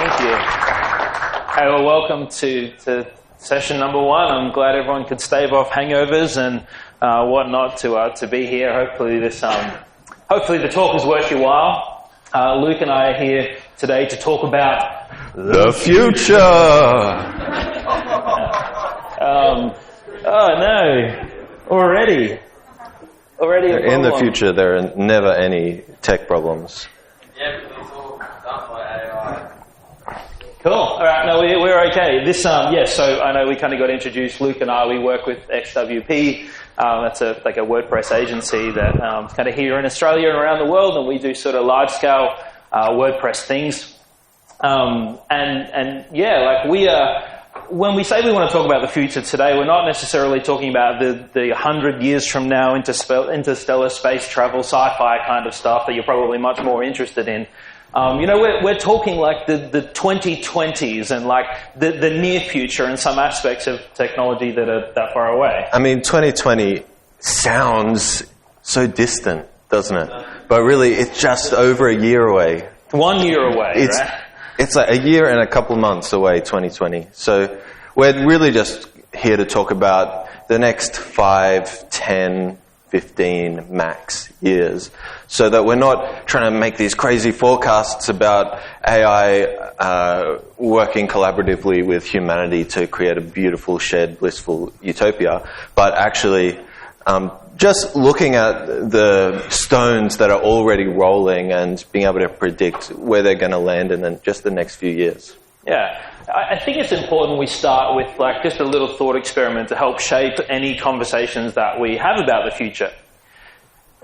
Thank you. Hey, well, welcome to session number 1. I'm glad everyone could stave off hangovers and whatnot to be here. Hopefully the talk is worth your while. Luke and I are here today to talk about the future. Oh no! Already. In the future, there are never any tech problems. Yeah, because it's all done by AI. Cool. All right. No, we're okay. This, so I know we kind of got introduced. Luke and I, we work with XWP. That's a WordPress agency that kind of here in Australia and around the world, and we do sort of large scale WordPress things. When we say we want to talk about the future today, we're not necessarily talking about the 100 years from now interstellar space travel, sci-fi kind of stuff that you're probably much more interested in. We're talking like the 2020s and like the near future and some aspects of technology that are that far away. I mean, 2020 sounds so distant, doesn't it? But really, it's just over a year away. 1 year away, right? It's like a year and a couple months away, 2020. So we're really just here to talk about the next 5, 10, 15 max years, so that we're not trying to make these crazy forecasts about AI working collaboratively with humanity to create a beautiful, shared, blissful utopia, but actually just looking at the stones that are already rolling and being able to predict where they're going to land in just the next few years. Yeah, I think it's important we start with like just a little thought experiment to help shape any conversations that we have about the future.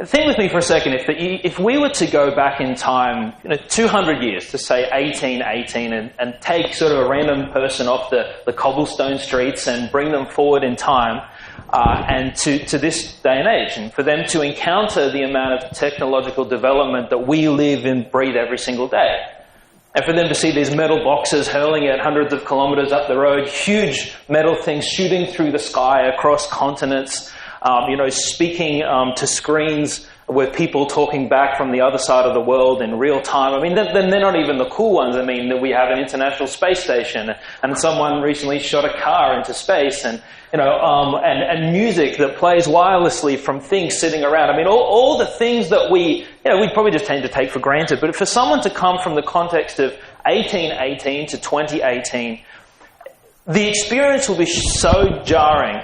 Think with me for a second, if we were to go back in time, 200 years, to say 1818, and take sort of a random person off the cobblestone streets and bring them forward in time, and to this day and age, and for them to encounter the amount of technological development that we live and breathe every single day. And for them to see these metal boxes hurling at hundreds of kilometers up the road, huge metal things shooting through the sky across continents, speaking to screens with people talking back from the other side of the world in real time. I mean, they're not even the cool ones. I mean, we have an International Space Station, and someone recently shot a car into space, and music that plays wirelessly from things sitting around. I mean, all the things that we probably just tend to take for granted. But for someone to come from the context of 1818 to 2018, the experience will be so jarring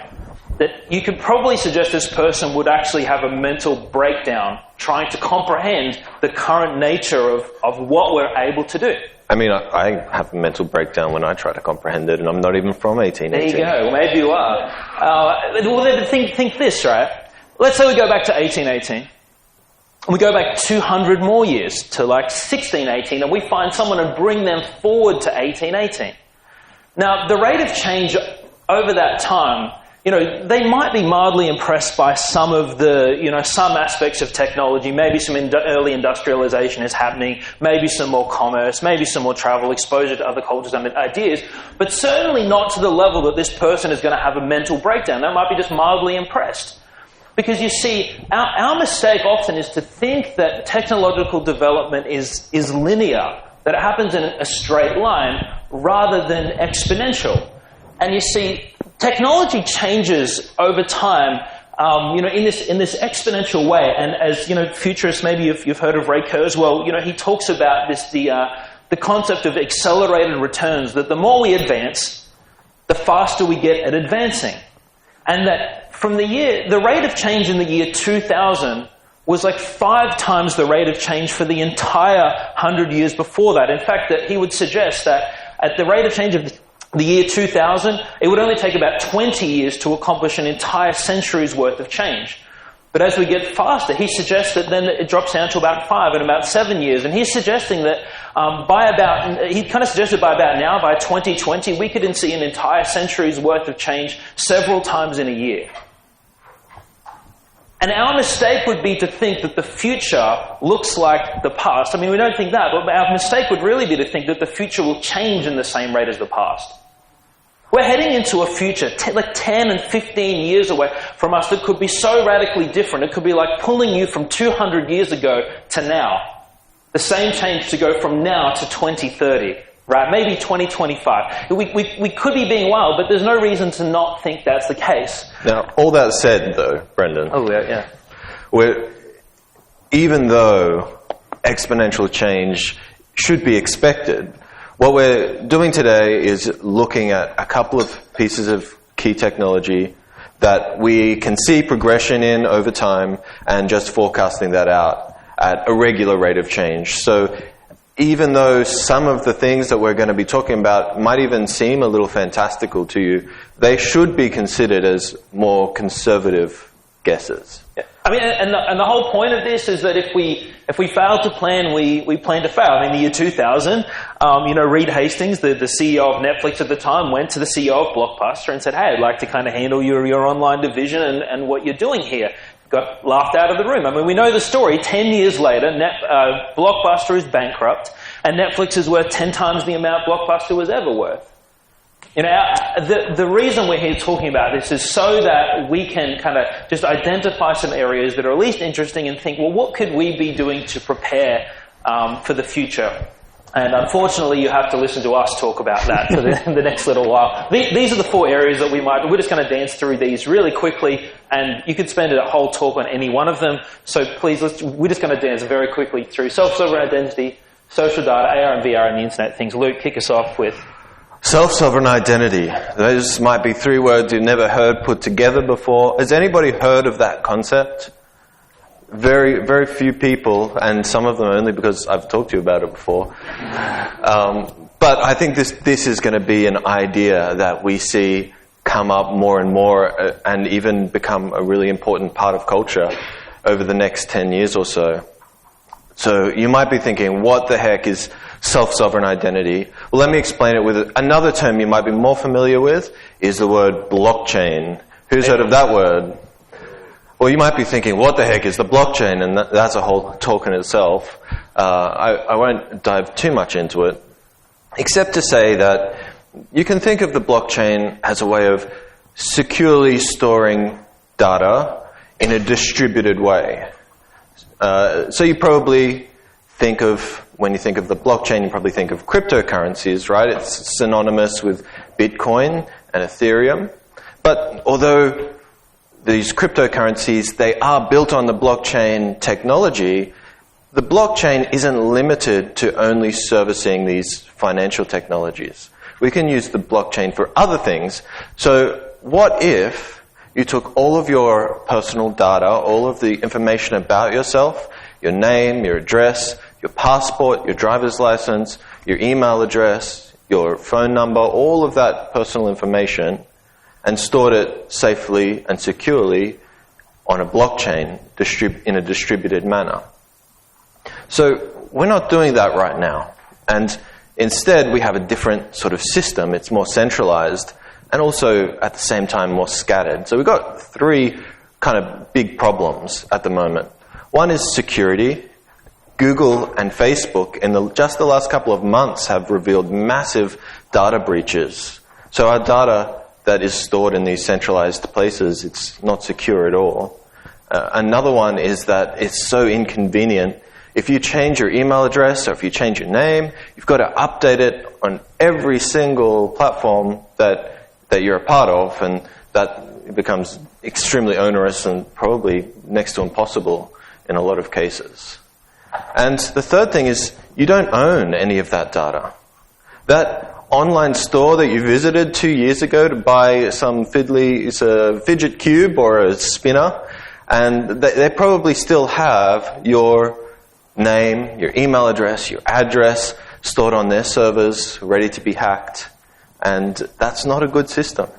that you could probably suggest this person would actually have a mental breakdown trying to comprehend the current nature of what we're able to do. I mean, I have a mental breakdown when I try to comprehend it, and I'm not even from 1818. There you go. Maybe you are. Think this, right? Let's say we go back to 1818. And we go back 200 more years to like 1618, and we find someone and bring them forward to 1818. Now, the rate of change over that time, they might be mildly impressed by some of the, some aspects of technology. Maybe some early industrialization is happening, maybe some more commerce, maybe some more travel, exposure to other cultures and ideas, but certainly not to the level that this person is going to have a mental breakdown. They might be just mildly impressed. Because you see, our mistake often is to think that technological development is linear, that it happens in a straight line rather than exponential. And you see, technology changes over time, in this exponential way. And as futurists, maybe you've heard of Ray Kurzweil. He talks about this the concept of accelerated returns. That the more we advance, the faster we get at advancing, and that from the rate of change in the year 2000 was like 5 times the rate of change for the entire 100 years before that. In fact, that he would suggest that at the rate of change of the year 2000, it would only take about 20 years to accomplish an entire century's worth of change. But as we get faster, he suggests that then it drops down to about 5 and about 7 years. And he's suggesting that he kind of suggested by about now, by 2020, we could see an entire century's worth of change several times in a year. And our mistake would be to think that the future looks like the past. I mean, we don't think that, but our mistake would really be to think that the future will change in the same rate as the past. We're heading into a future, like 10 and 15 years away from us, that could be so radically different. It could be like pulling you from 200 years ago to now. The same change to go from now to 2030. right? Maybe 2025. We could be being wild, but there's no reason to not think that's the case. Now, all that said, though, Brendan, Yeah. even though exponential change should be expected, what we're doing today is looking at a couple of pieces of key technology that we can see progression in over time and just forecasting that out at a regular rate of change. So even though some of the things that we're going to be talking about might even seem a little fantastical to you, they should be considered as more conservative guesses. Yeah. I mean, and the whole point of this is that if we fail to plan, we plan to fail. In the year 2000, Reed Hastings, the CEO of Netflix at the time, went to the CEO of Blockbuster and said, "Hey, I'd like to kind of handle your online division and what you're doing here." Got laughed out of the room. I mean, we know the story. 10 years later, Blockbuster is bankrupt, and Netflix is worth 10 times the amount Blockbuster was ever worth. The reason we're here talking about this is so that we can kind of just identify some areas that are at least interesting and think, well, what could we be doing to prepare for the future? And unfortunately, you have to listen to us talk about that for the next little while. These are the 4 areas that we're just going to dance through these really quickly, and you could spend a whole talk on any one of them. So please, we're just going to dance very quickly through self-sovereign identity, social data, AR and VR, and the Internet of Things. Luke, kick us off with... Self-sovereign identity. Those might be 3 words you've never heard put together before. Has anybody heard of that concept? Very, very few people, and some of them only because I've talked to you about it before. But I think this is going to be an idea that we see come up more and more and even become a really important part of culture over the next 10 years or so. So you might be thinking, what the heck is self-sovereign identity? Well, let me explain it with another term you might be more familiar with, is the word blockchain. Who's heard of that word? Well, you might be thinking, what the heck is the blockchain? And that's a whole talk in itself. I won't dive too much into it, except to say that you can think of the blockchain as a way of securely storing data in a distributed way. So you probably think of, when you think of the blockchain, you probably think of cryptocurrencies, right? It's synonymous with Bitcoin and Ethereum. But although these cryptocurrencies, they are built on the blockchain technology, the blockchain isn't limited to only servicing these financial technologies. We can use the blockchain for other things. So what if you took all of your personal data, all of the information about yourself, your name, your address, your passport, your driver's license, your email address, your phone number, all of that personal information, and stored it safely and securely on a blockchain in a distributed manner? So we're not doing that right now. And instead, we have a different sort of system. It's more centralized and also at the same time more scattered. So we've got 3 kind of big problems at the moment. One is security. Google and Facebook in just the last couple of months have revealed massive data breaches. So our data that is stored in these centralized places, it's not secure at all. Another one is that it's so inconvenient. If you change your email address or if you change your name, you've got to update it on every single platform that you're a part of, and that becomes extremely onerous and probably next to impossible in a lot of cases. And the third thing is you don't own any of that data. That online store that you visited 2 years ago to buy some it's a fidget cube or a spinner, and they probably still have your name, your email address, your address stored on their servers, ready to be hacked, and that's not a good system.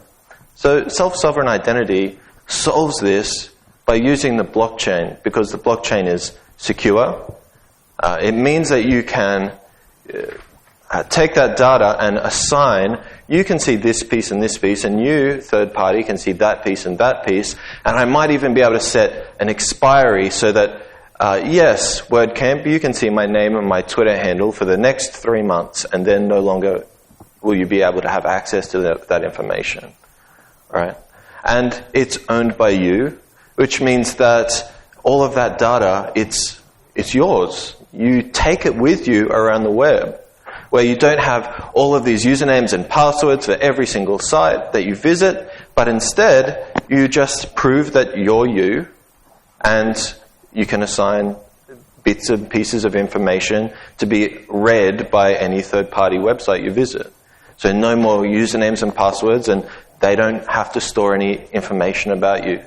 So self-sovereign identity solves this by using the blockchain, because the blockchain is secure. It means that you can take that data and assign, you can see this piece and this piece, and you, third party, can see that piece and that piece, and I might even be able to set an expiry so that, yes, WordCamp, you can see my name and my Twitter handle for the next 3 months, and then no longer will you be able to have access to that information. Right? And it's owned by you, which means that all of that data, it's yours. You take it with you around the web. where you don't have all of these usernames and passwords for every single site that you visit, but instead you just prove that you're you, and you can assign bits and pieces of information to be read by any third-party website you visit. So no more usernames and passwords, and they don't have to store any information about you.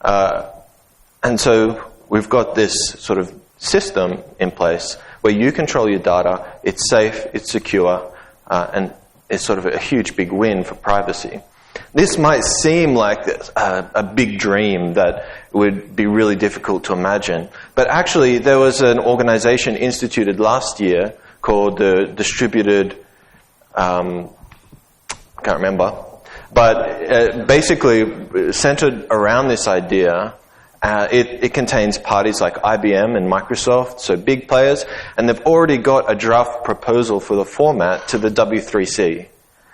And so we've got this sort of system in place where you control your data, it's safe, it's secure, and it's sort of a huge big win for privacy. This might seem like a big dream that would be really difficult to imagine, but actually there was an organization instituted last year called the Distributed, I can't remember, but basically centered around this idea. It contains parties like IBM and Microsoft, so big players, and they've already got a draft proposal for the format to the W3C.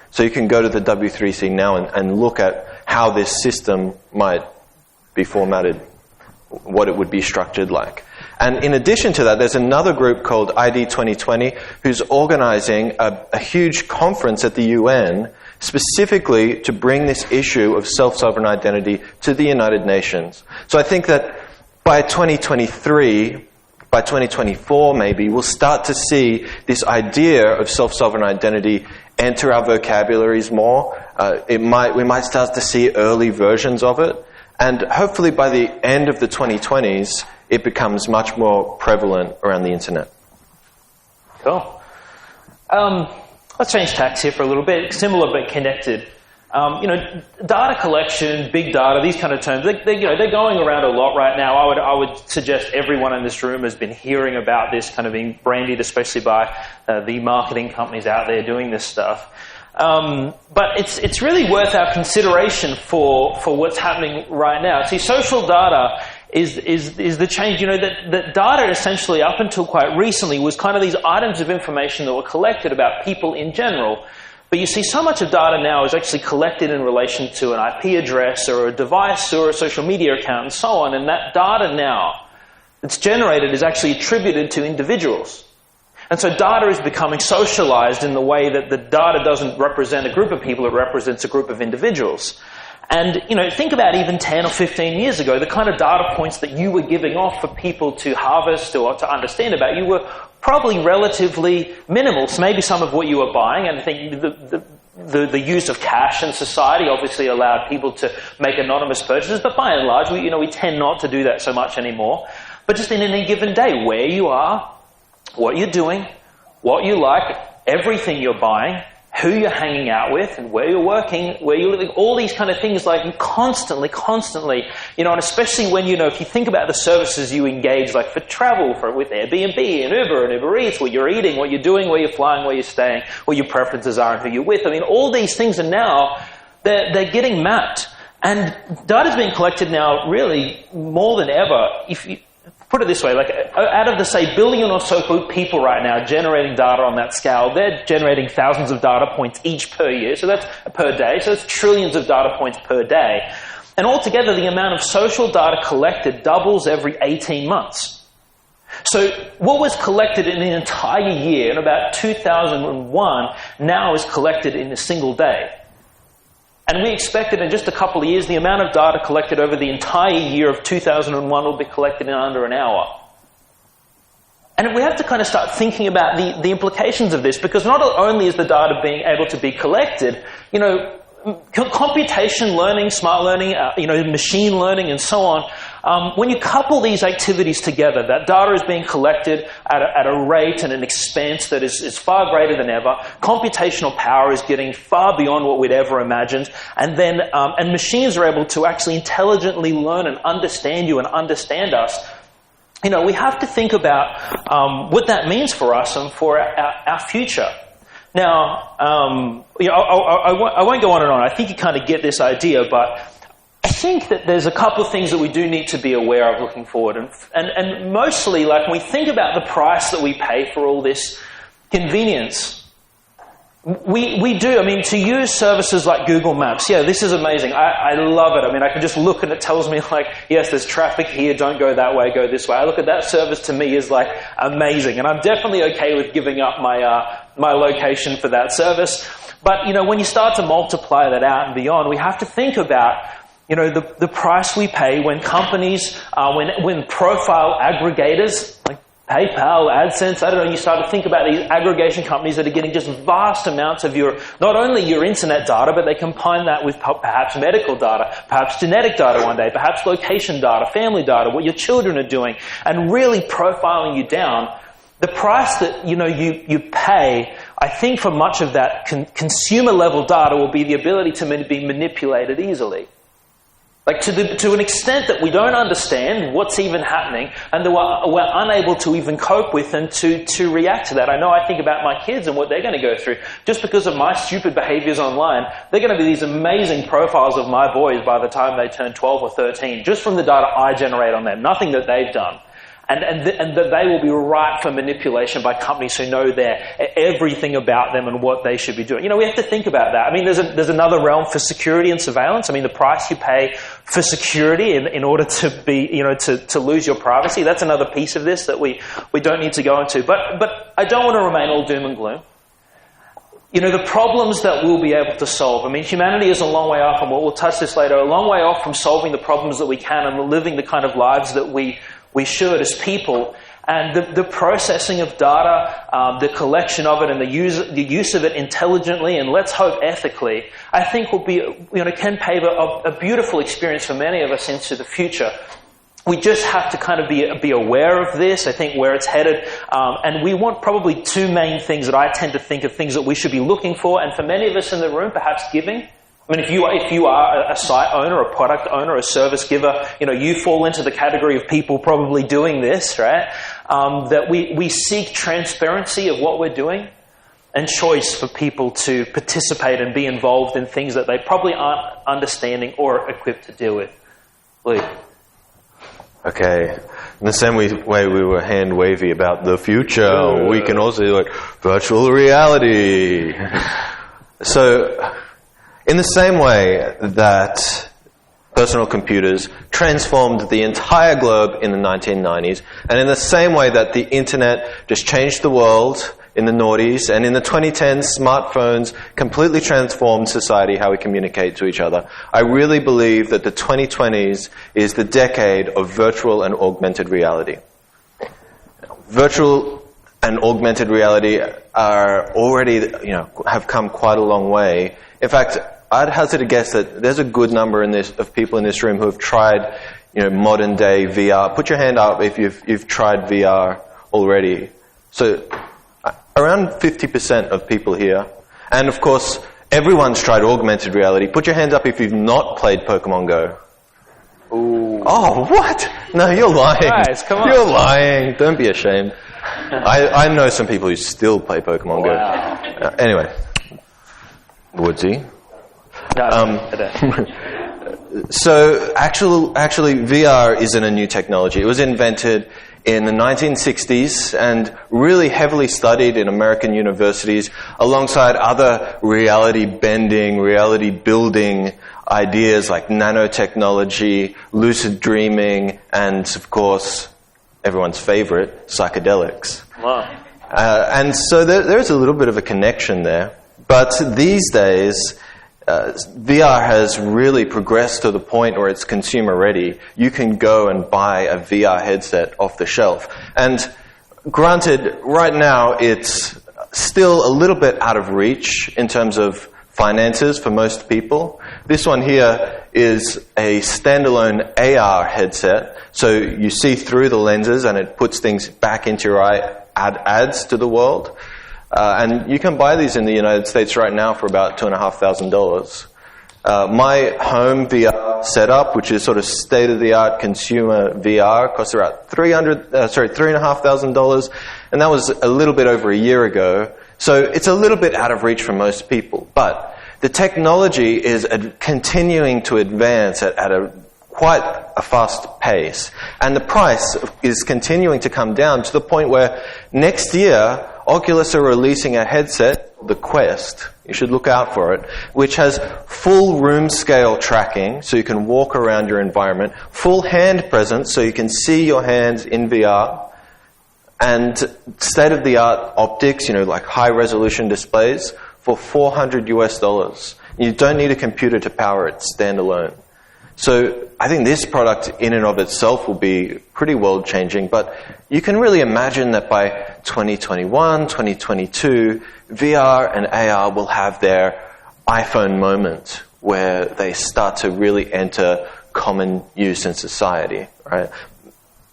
So you can go to the W3C now and look at how this system might be formatted, what it would be structured like. And in addition to that, there's another group called ID 2020 who's organizing a huge conference at the UN specifically to bring this issue of self-sovereign identity to the United Nations. So I think that by 2023, by 2024 maybe, we'll start to see this idea of self-sovereign identity enter our vocabularies more. We might start to see early versions of it. And hopefully by the end of the 2020s, it becomes much more prevalent around the internet. Cool. Let's change tacks here for a little bit. Similar but connected. Data collection, big data, these kind of terms, they're going around a lot right now. I would suggest everyone in this room has been hearing about this, kind of being brandied, especially by the marketing companies out there doing this stuff. But it's really worth our consideration for what's happening right now. See, social data is the change. That data essentially up until quite recently was kind of these items of information that were collected about people in general. But you see, so much of data now is actually collected in relation to an IP address or a device or a social media account and so on. And that data now that's generated is actually attributed to individuals. And so data is becoming socialized in the way that the data doesn't represent a group of people, it represents a group of individuals. And, think about even 10 or 15 years ago, the kind of data points that you were giving off for people to harvest or to understand about you were probably relatively minimal. So maybe some of what you were buying, and I think the use of cash in society obviously allowed people to make anonymous purchases, but by and large, we tend not to do that so much anymore. But just in any given day, where you are, what you're doing, what you like, everything you're buying, who you're hanging out with, and where you're working, where you're living, all these kind of things, like you constantly, and especially when, if you think about the services you engage, like for travel, with Airbnb and Uber Eats, what you're eating, what you're doing, where you're flying, where you're staying, what your preferences are and who you're with. All these things are now, they're getting mapped. And data's being collected now really more than ever. If you put it this way, like out of the, say, billion or so people right now generating data on that scale, they're generating thousands of data points each per year, so that's per day, so that's trillions of data points per day. And altogether, the amount of social data collected doubles every 18 months. So what was collected in an entire year in about 2001 now is collected in a single day. And we expect that in just a couple of years, the amount of data collected over the entire year of 2001 will be collected in under an hour. And we have to kind of start thinking about the implications of this, because not only is the data being able to be collected, computation learning, smart learning, machine learning and so on, when you couple these activities together, that data is being collected at a rate and an expense that is far greater than ever. Computational power is getting far beyond what we'd ever imagined. And then, and machines are able to actually intelligently learn and understand you and understand us. We have to think about what that means for us and for our future. Now, I won't go on and on. I think you kind of get this idea, but I think that there's a couple of things that we do need to be aware of looking forward. And mostly, like when we think about the price that we pay for all this convenience, We do. I mean, to use services like Google Maps, yeah, this is amazing. I love it. I mean, I can just look and it tells me like, yes, there's traffic here, don't go that way, go this way. I look at that service, to me is like amazing. And I'm definitely okay with giving up my location for that service. But, when you start to multiply that out and beyond, we have to think about, the price we pay when companies, when profile aggregators, like PayPal, AdSense, I don't know, you start to think about these aggregation companies that are getting just vast amounts of not only your internet data, but they combine that with perhaps medical data, perhaps genetic data one day, perhaps location data, family data, what your children are doing, and really profiling you down. The price that, you pay, I think for much of that consumer level data will be the ability to be manipulated easily. Like to an extent that we don't understand what's even happening and that we're unable to even cope with and to react to that. I know I think about my kids and what they're going to go through. Just because of my stupid behaviors online, they're going to be these amazing profiles of my boys by the time they turn 12 or 13, just from the data I generate on them, nothing that they've done. And that they will be ripe for manipulation by companies who know everything about them and what they should be doing. We have to think about that. I mean, there's another realm for security and surveillance. I mean, the price you pay for security in order to be, to lose your privacy, that's another piece of this that we don't need to go into. But I don't want to remain all doom and gloom. The problems that we'll be able to solve. I mean, humanity is a long way off, and we'll touch this later, a long way off from solving the problems that we can and living the kind of lives that we should as people. And the processing of data, the collection of it and the use of it intelligently and let's hope ethically, I think will be, can pave a beautiful experience for many of us into the future. We just have to kind of be aware of this, I think, where it's headed. And we want probably two main things that I tend to think of things that we should be looking for. And for many of us in the room, perhaps giving. I mean, if you are a site owner, a product owner, a service giver, you fall into the category of people probably doing this, right? That we seek transparency of what we're doing and choice for people to participate and be involved in things that they probably aren't understanding or equipped to deal with. Lee. Okay. In the same way we were hand-wavy about the future, we can also do it virtual reality. So, in the same way that personal computers transformed the entire globe in the 1990s, and in the same way that the internet just changed the world in the noughties, and in the 2010s, smartphones completely transformed society, how we communicate to each other, I really believe that the 2020s is the decade of virtual and augmented reality. Virtual and augmented reality are already, have come quite a long way. In fact, I'd hazard a guess that there's a good number of people in this room who have tried, modern day VR. Put your hand up if you've tried VR already. So, around 50% of people here. And of course, everyone's tried augmented reality. Put your hands up if you've not played Pokemon Go. Ooh. Oh, what? No, you're lying. Guys, come on. You're lying. Don't be ashamed. I know some people who still play Pokemon Go. Anyway. Woodsy. So actually VR isn't a new technology. It was invented in the 1960s and really heavily studied in American universities alongside other reality bending, reality building ideas like nanotechnology, lucid dreaming, and of course everyone's favorite, psychedelics. Wow. And so there's a little bit of a connection there. But these days, VR has really progressed to the point where it's consumer ready. You can go and buy a VR headset off the shelf. And granted, right now it's still a little bit out of reach in terms of finances for most people. This one here is a standalone AR headset. So you see through the lenses and it puts things back into your eye, adds to the world. And you can buy these in the United States right now for about $2,500. My home VR setup, which is sort of state-of-the-art consumer VR, costs about $3,500, and that was a little bit over a year ago. So it's a little bit out of reach for most people. But the technology is continuing to advance at quite a fast pace, and the price is continuing to come down to the point where next year Oculus are releasing a headset called the Quest. You should look out for it, which has full room scale tracking, so you can walk around your environment, full hand presence, so you can see your hands in VR, and state-of-the-art optics, like high-resolution displays for $400 US. You don't need a computer to power it standalone. So I think this product in and of itself will be pretty world-changing, but you can really imagine that by 2021, 2022, VR and AR will have their iPhone moment where they start to really enter common use in society, right?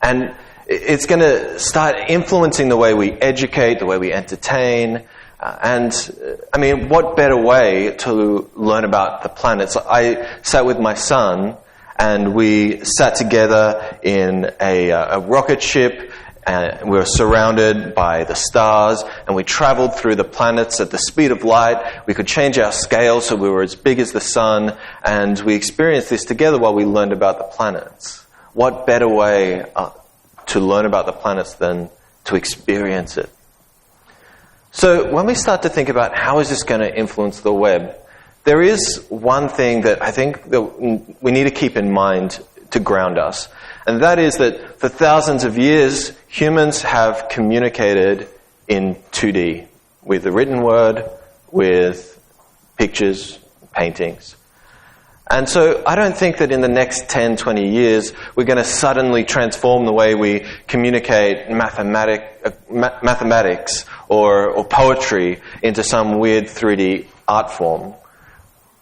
And it's going to start influencing the way we educate, the way we entertain. What better way to learn about the planets? I sat with my son, and we sat together in a rocket ship, and we were surrounded by the stars, and we traveled through the planets at the speed of light. We could change our scale so we were as big as the sun, and we experienced this together while we learned about the planets. What better way to learn about the planets than to experience it? So when we start to think about how is this going to influence the web, there is one thing that I think that we need to keep in mind to ground us. And that is that for thousands of years, humans have communicated in 2D, with the written word, with pictures, paintings. And so I don't think that in the next 10, 20 years, we're going to suddenly transform the way we communicate mathematics or poetry into some weird 3D art form.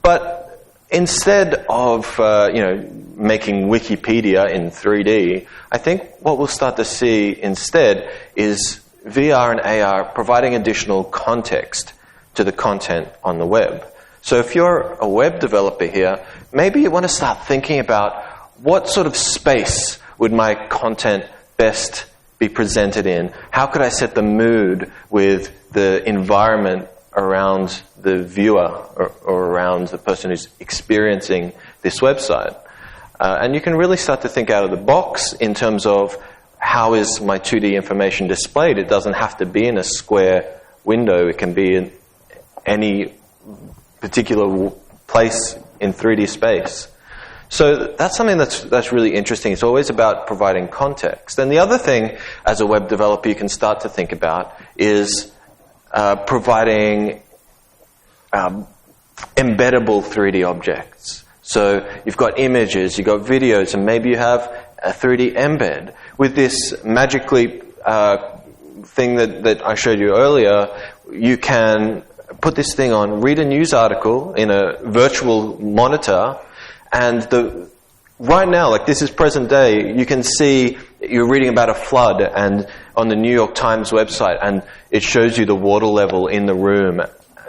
But instead of, making Wikipedia in 3D, I think what we'll start to see instead is VR and AR providing additional context to the content on the web. So if you're a web developer here, maybe you want to start thinking about what sort of space would my content best be presented in? How could I set the mood with the environment around the viewer or around the person who's experiencing this website? And you can really start to think out of the box in terms of how is my 2D information displayed. It doesn't have to be in a square window. It can be in any particular place in 3D space. So that's something that's really interesting. It's always about providing context. And the other thing as a web developer you can start to think about is providing embeddable 3D objects. So you've got images, you've got videos, and maybe you have a 3D embed. With this Magic Leap thing that I showed you earlier, you can put this thing on, read a news article in a virtual monitor, and right now, like this is present day, you can see you're reading about a flood and on the New York Times website, and it shows you the water level in the room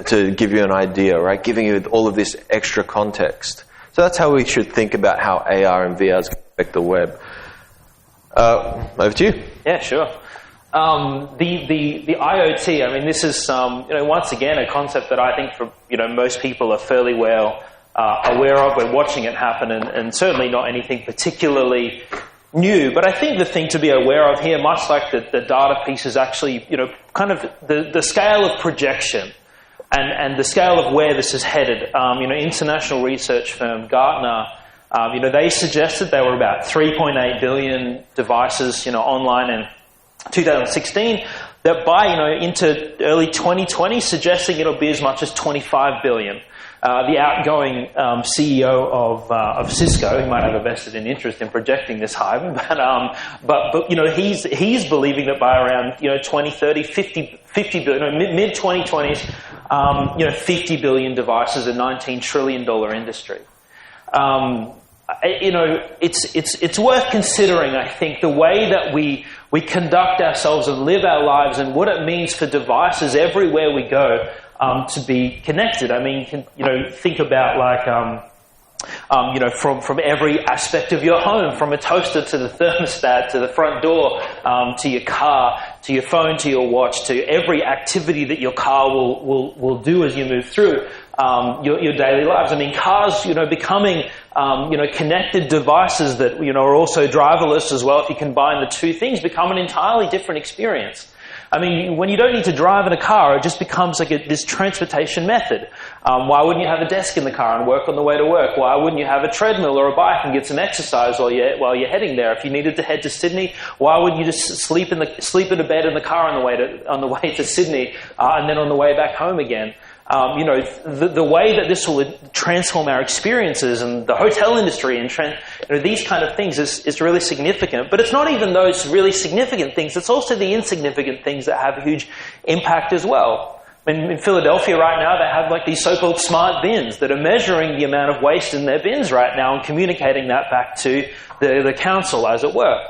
to give you an idea, right? Giving you all of this extra context. So that's how we should think about how AR and VR affect the web. Over to you. Yeah, sure. The IoT, I mean, this is, once again, a concept that I think for, most people are fairly well aware of. We're watching it happen, and certainly not anything particularly new. But I think the thing to be aware of here, much like the data piece, is actually, kind of the scale of projection and the scale of where this is headed. International research firm Gartner, they suggested there were about 3.8 billion devices, online in 2016, that by, into early 2020, suggesting it'll be as much as 25 billion. The outgoing CEO of Cisco, he might have a vested interest in projecting this high, but he's believing that by around 2030, 50 billion, mid 2020s, 50 billion devices, a $19 trillion industry. It's worth considering, I think, the way that we conduct ourselves and live our lives, and what it means for devices everywhere we go to be connected. I mean, think about from every aspect of your home, from a toaster to the thermostat, to the front door, to your car, to your phone, to your watch, to every activity that your car will do as you move through your daily lives. I mean, cars, becoming connected devices that are also driverless as well. If you combine the two things, become an entirely different experience. I mean, when you don't need to drive in a car, it just becomes like this transportation method. Why wouldn't you have a desk in the car and work on the way to work? Why wouldn't you have a treadmill or a bike and get some exercise while you're heading there? If you needed to head to Sydney, why wouldn't you just sleep in a bed in the car on the way to Sydney and then on the way back home again? The way that this will transform our experiences and the hotel industry and these kind of things is really significant. But it's not even those really significant things. It's also the insignificant things that have a huge impact as well. In Philadelphia right now, they have like these so-called smart bins that are measuring the amount of waste in their bins right now and communicating that back to the council, as it were.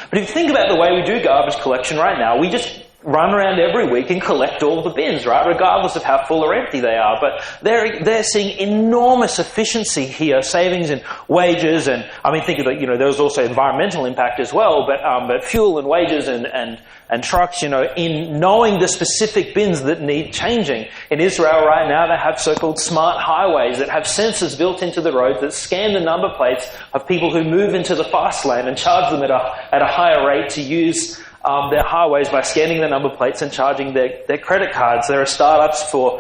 But if you think about the way we do garbage collection right now, we just run around every week and collect all the bins, right? Regardless of how full or empty they are. But they're seeing enormous efficiency here, savings in wages, and I mean, think of it, there's also environmental impact as well, but fuel and wages and trucks, in knowing the specific bins that need changing. In Israel right now, they have so-called smart highways that have sensors built into the roads that scan the number plates of people who move into the fast lane and charge them at a higher rate to use their highways by scanning the number plates and charging their credit cards. There are startups for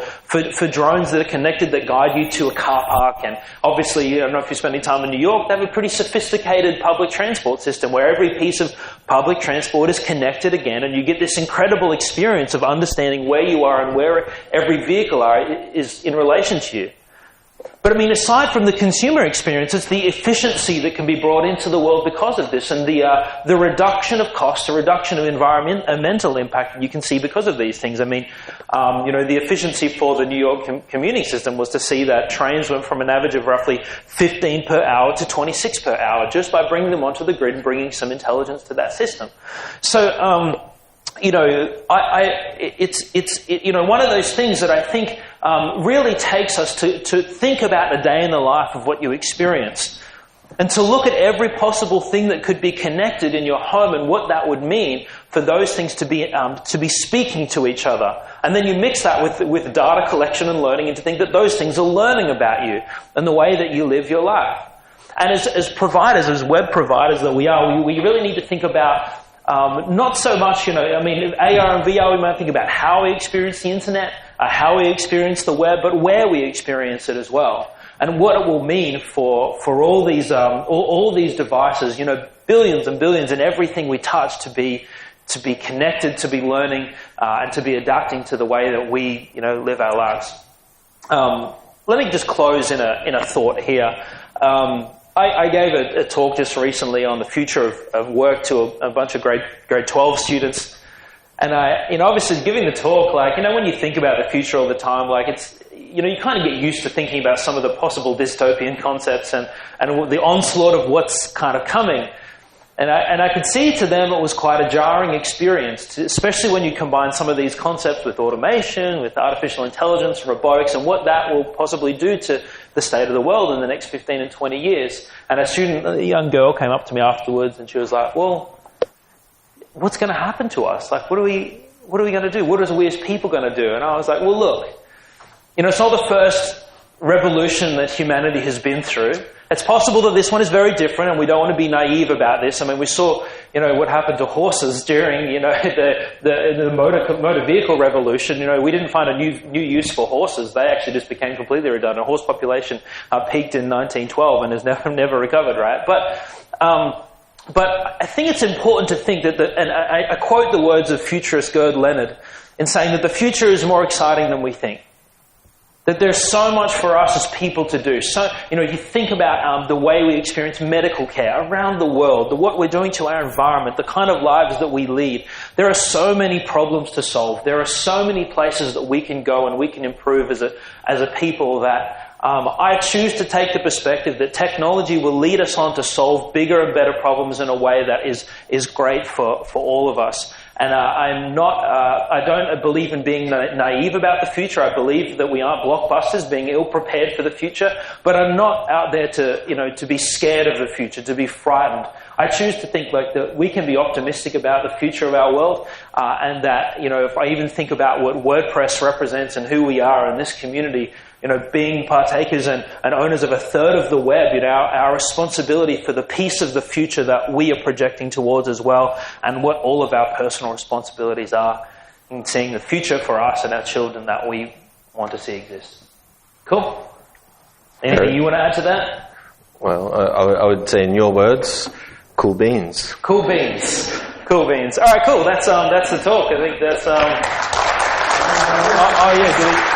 drones that are connected that guide you to a car park. And obviously, I don't know if you're spending time in New York, they have a pretty sophisticated public transport system where every piece of public transport is connected again, and you get this incredible experience of understanding where you are and where every vehicle is in relation to you. But I mean, aside from the consumer experience, it's the efficiency that can be brought into the world because of this, and the reduction of cost, the reduction of environmental impact you can see because of these things. I mean, the efficiency for the New York commuting system was to see that trains went from an average of roughly 15 per hour to 26 per hour just by bringing them onto the grid and bringing some intelligence to that system. So, it's one of those things that I think really takes us to think about a day in the life of what you experience, and to look at every possible thing that could be connected in your home and what that would mean for those things to be speaking to each other. And then you mix that with data collection and learning, and to think that those things are learning about you and the way that you live your life. And as providers, as web providers that we are, we really need to think about not so much, AR and VR, we might think about how we experience the internet, how we experience the web, but where we experience it as well. And what it will mean for all these devices, billions and billions, and everything we touch to be connected, to be learning, and to be adapting to the way that we, live our lives. Let me just close in a thought here. I gave a talk just recently on the future of work to a bunch of grade 12 students. And obviously giving the talk, when you think about the future all the time, it's, you kind of get used to thinking about some of the possible dystopian concepts and the onslaught of what's kind of coming. And I could see to them it was quite a jarring experience, especially when you combine some of these concepts with automation, with artificial intelligence, robotics, and what that will possibly do to the state of the world in the next 15 and 20 years. And a young girl came up to me afterwards and she was like, well, what's going to happen to us? What are we going to do? What are we as people going to do? And I was like, well, look, it's not the first revolution that humanity has been through. It's possible that this one is very different, and we don't want to be naive about this. I mean, we saw, what happened to horses during, the motor vehicle revolution. We didn't find a new use for horses. They actually just became completely redundant. Horse population peaked in 1912 and has never recovered, right? But I think it's important to think that, and I quote the words of futurist Gerd Leonard in saying that the future is more exciting than we think. That there's so much for us as people to do. So, you think about the way we experience medical care around the world, what we're doing to our environment, the kind of lives that we lead. There are so many problems to solve. There are so many places that we can go and we can improve as a people that I choose to take the perspective that technology will lead us on to solve bigger and better problems in a way that is great for all of us. And I don't believe in being naive about the future. I believe that we aren't blockbusters being ill-prepared for the future, but I'm not out there to be scared of the future, to be frightened. I choose to think like that we can be optimistic about the future of our world, and that, if I even think about what WordPress represents and who we are in this community, being partakers and owners of a third of the web, our responsibility for the piece of the future that we are projecting towards as well, and what all of our personal responsibilities are in seeing the future for us and our children that we want to see exist. Cool. Anything you want to add to that? Well, I would say in your words, cool beans. Cool beans. Cool beans. All right, cool. That's the talk. I think that's. Oh yeah.